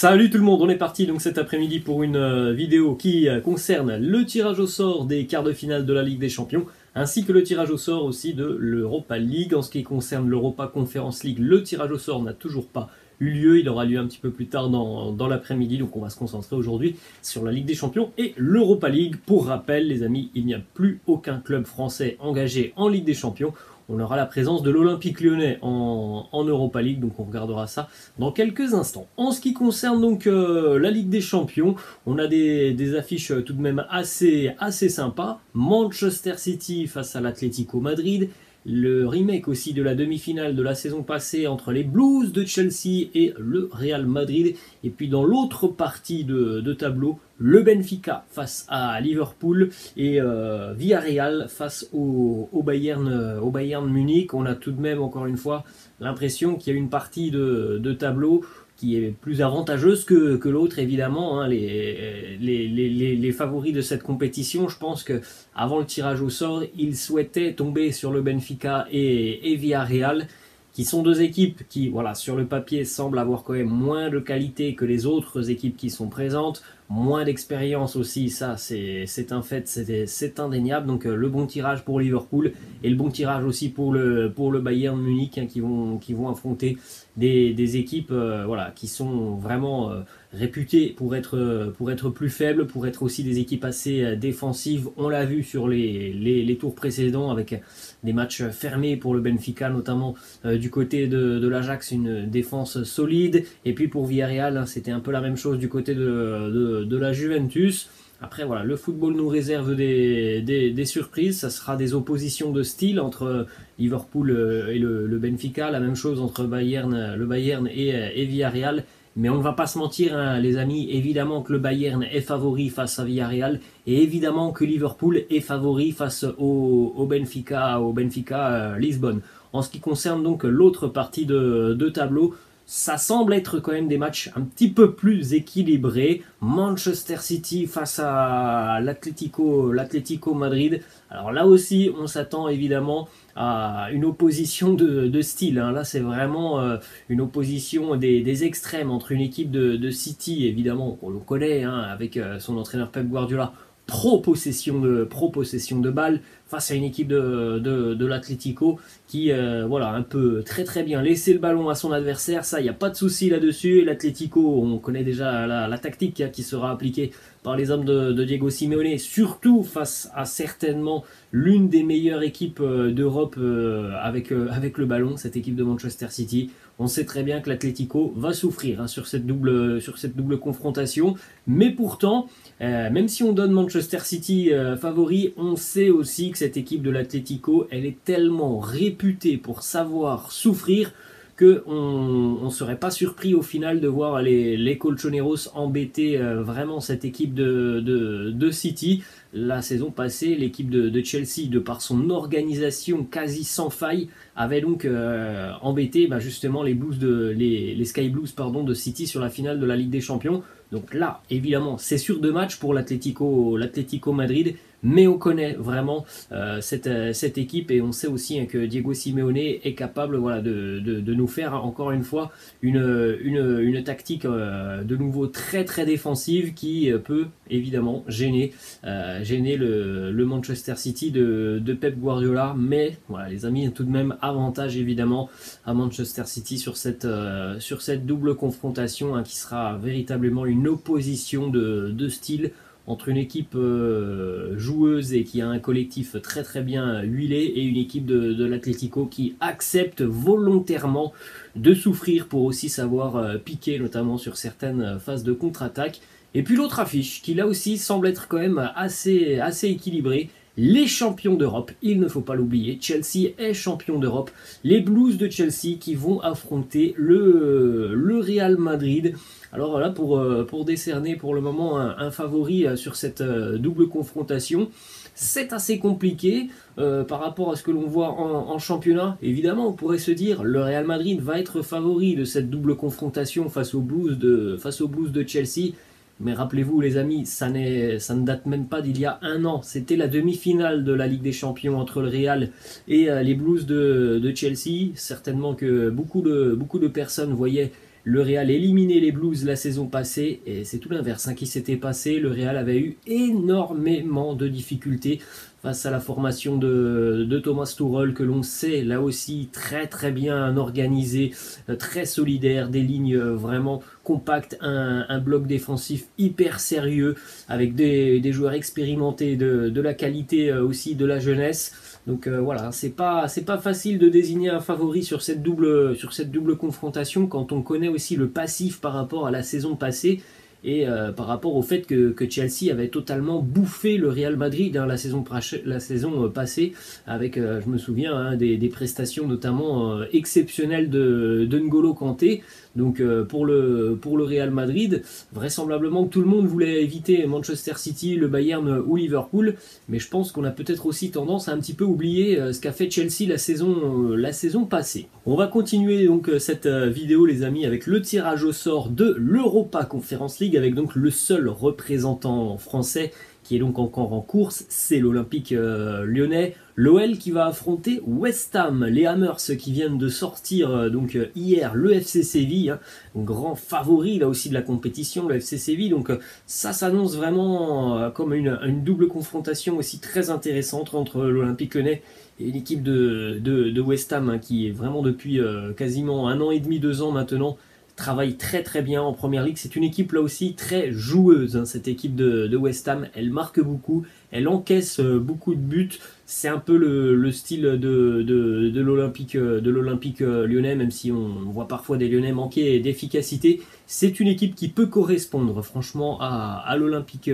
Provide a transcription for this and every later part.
Salut tout le monde, on est parti donc cet après-midi pour une vidéo qui concerne le tirage au sort des quarts de finale de la Ligue des Champions, ainsi que le tirage au sort aussi de l'Europa League. En ce qui concerne l'Europa Conference League, le tirage au sort n'a toujours pas eu lieu, il aura lieu un petit peu plus tard dans l'après-midi, donc on va se concentrer aujourd'hui sur la Ligue des Champions et l'Europa League. Pour rappel les amis, il n'y a plus aucun club français engagé en Ligue des Champions. On aura la présence de l'Olympique Lyonnais en Europa League, donc on regardera ça dans quelques instants. En ce qui concerne donc la Ligue des Champions, on a des affiches tout de même assez sympas. Manchester City face à l'Atlético Madrid, le remake aussi de la demi-finale de la saison passée entre les Blues de Chelsea et le Real Madrid. Et puis dans l'autre partie de tableau, le Benfica face à Liverpool et Villarreal face au Bayern Munich. On a tout de même encore une fois l'impression qu'il y a une partie de tableau qui est plus avantageuse que l'autre, évidemment. Hein. Les favoris de cette compétition, je pense que avant le tirage au sort, ils souhaitaient tomber sur le Benfica et Villarreal, qui sont deux équipes qui, voilà, sur le papier, semblent avoir quand même moins de qualité que les autres équipes qui sont présentes, moins d'expérience aussi, ça c'est un fait, c'est indéniable. Donc le bon tirage pour Liverpool et le bon tirage aussi pour le Bayern Munich, hein, qui vont affronter des équipes voilà, qui sont vraiment réputées pour être plus faibles, pour être aussi des équipes assez défensives. On l'a vu sur les tours précédents avec des matchs fermés pour le Benfica, notamment du côté de l'Ajax, une défense solide. Et puis pour Villarreal, hein, c'était un peu la même chose du côté de la Juventus. Après voilà, le football nous réserve des surprises, ça sera des oppositions de style entre Liverpool et le Benfica, la même chose entre le Bayern et Villarreal. Mais on ne va pas se mentir, hein, les amis, évidemment que le Bayern est favori face à Villarreal et évidemment que Liverpool est favori face au Benfica Lisbonne. En ce qui concerne donc l'autre partie de tableau, ça semble être quand même des matchs un petit peu plus équilibrés. Manchester City face à l'Atlético Madrid. Alors là aussi, on s'attend évidemment à une opposition de style. Hein. Là, c'est vraiment une opposition des extrêmes entre une équipe de City, évidemment, qu'on le connaît, hein, avec son entraîneur Pep Guardiola, pro-possession de balle, face à une équipe de l'Atlético qui voilà, un peu très bien laisser le ballon à son adversaire. Ça, il n'y a pas de souci là-dessus. L'Atlético, on connaît déjà la tactique, hein, qui sera appliquée par les hommes de Diego Simeone, surtout face à certainement l'une des meilleures équipes d'Europe avec le ballon, cette équipe de Manchester City. On sait très bien que l'Atlético va souffrir, hein, sur cette double confrontation, mais pourtant, même si on donne Manchester City favori, on sait aussi que cette équipe de l'Atlético, elle est tellement réputée pour savoir souffrir qu'on ne serait pas surpris au final de voir les Colchoneros embêter vraiment cette équipe de City. La saison passée, l'équipe de Chelsea, de par son organisation quasi sans faille, avait donc embêté justement les Sky Blues de City sur la finale de la Ligue des Champions. Donc là, évidemment, c'est sur 2 matchs pour l'Atlético Madrid, mais on connaît vraiment cette équipe et on sait aussi, hein, que Diego Simeone est capable, voilà, de nous faire, hein, encore une fois une tactique de nouveau très défensive qui peut évidemment gêner le Manchester City de Pep Guardiola. Mais voilà les amis, tout de même avantage évidemment à Manchester City sur cette double confrontation, hein, qui sera véritablement une opposition de style entre une équipe joueuse et qui a un collectif très bien huilé et une équipe de l'Atlético qui accepte volontairement de souffrir pour aussi savoir piquer, notamment sur certaines phases de contre-attaque. Et puis l'autre affiche qui là aussi semble être quand même assez équilibrée. Les champions d'Europe, il ne faut pas l'oublier, Chelsea est champion d'Europe. Les Blues de Chelsea qui vont affronter le Real Madrid. Alors voilà, pour décerner pour le moment un favori sur cette double confrontation, c'est assez compliqué par rapport à ce que l'on voit en championnat. Évidemment, on pourrait se dire le Real Madrid va être favori de cette double confrontation face aux Blues de Chelsea. Mais rappelez-vous les amis, ça ne date même pas d'il y a un an. C'était la demi-finale de la Ligue des Champions entre le Real et les Blues de Chelsea. Certainement que beaucoup de personnes voyaient Le Real éliminait les Blues la saison passée et c'est tout l'inverse qui s'était passé. Le Real avait eu énormément de difficultés face à la formation de Thomas Tuchel que l'on sait là aussi très bien organisé, très solidaire, des lignes vraiment compactes, un bloc défensif hyper sérieux avec des joueurs expérimentés, de la qualité aussi de la jeunesse. Donc voilà, c'est pas facile de désigner un favori sur cette double confrontation quand on connaît aussi le passif par rapport à la saison passée et par rapport au fait que Chelsea avait totalement bouffé le Real Madrid la saison passée avec, je me souviens, des prestations notamment exceptionnelles de N'Golo Kanté. Donc pour le Real Madrid, vraisemblablement que tout le monde voulait éviter Manchester City, le Bayern ou Liverpool, mais je pense qu'on a peut-être aussi tendance à un petit peu oublier ce qu'a fait Chelsea la saison passée. On va continuer donc cette vidéo les amis avec le tirage au sort de l'Europa Conference League avec donc le seul représentant français qui est donc encore en course, c'est l'Olympique lyonnais. L'OL qui va affronter West Ham, les Hammers qui viennent de sortir donc hier le FC Séville, grand favori là aussi de la compétition, le FC Séville. Donc ça s'annonce vraiment comme une double confrontation aussi très intéressante entre l'Olympique lyonnais et l'équipe de West Ham qui est vraiment depuis quasiment 1 an et demi, 2 ans maintenant, travaille très bien en première ligue. C'est une équipe là aussi très joueuse, cette équipe de West Ham. Elle marque beaucoup, elle encaisse beaucoup de buts. C'est un peu le style de l'Olympique lyonnais, même si on voit parfois des Lyonnais manquer d'efficacité. C'est une équipe qui peut correspondre franchement à l'Olympique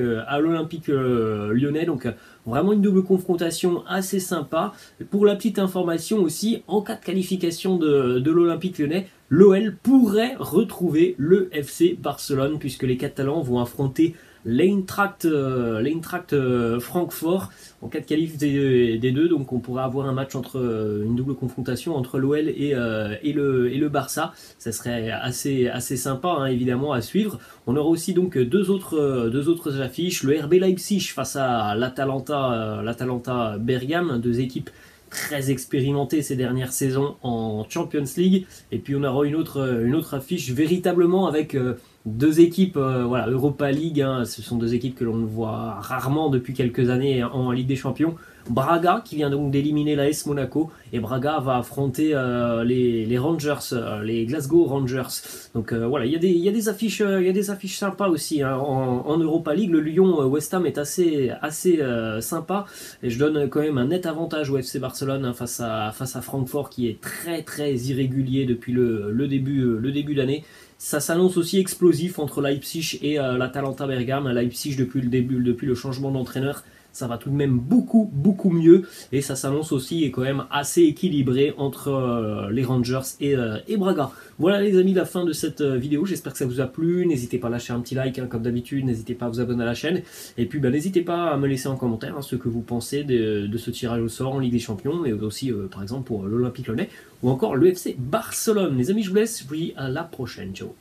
lyonnais. Donc vraiment une double confrontation assez sympa. Pour la petite information aussi, en cas de qualification de l'Olympique lyonnais, l'OL pourrait retrouver le FC Barcelone puisque les Catalans vont affronter l'Eintracht Francfort en cas de qualif des deux. Donc on pourrait avoir un match une double confrontation entre l'OL et le Barça. Ça serait assez sympa évidemment à suivre. On aura aussi donc deux autres affiches, le RB Leipzig face à l'Atalanta Bergame, deux équipes très expérimenté ces dernières saisons en Champions League. Et puis on aura une autre affiche véritablement avec deux équipes Europa League. Ce sont deux équipes que l'on voit rarement depuis quelques années en Ligue des Champions. Braga qui vient donc d'éliminer l'AS Monaco et Braga va affronter les Rangers, les Glasgow Rangers. Donc voilà, il y a des affiches sympas aussi en Europa League. Le Lyon West Ham est assez sympa et je donne quand même un net avantage au FC Barcelone face à Francfort qui est très irrégulier depuis le début d'année. Ça s'annonce aussi explosif entre Leipzig et l'Atalanta Bergame. Leipzig depuis le changement d'entraîneur, ça va tout de même beaucoup mieux et ça s'annonce aussi quand même assez équilibré entre les Rangers et Braga. Voilà les amis, la fin de cette vidéo, j'espère que ça vous a plu. N'hésitez pas à lâcher un petit like comme d'habitude, n'hésitez pas à vous abonner à la chaîne et puis n'hésitez pas à me laisser en commentaire ce que vous pensez de ce tirage au sort en Ligue des Champions, mais aussi par exemple pour l'Olympique lyonnais ou encore le FC Barcelone. Les amis, je vous laisse, je vous dis à la prochaine, ciao.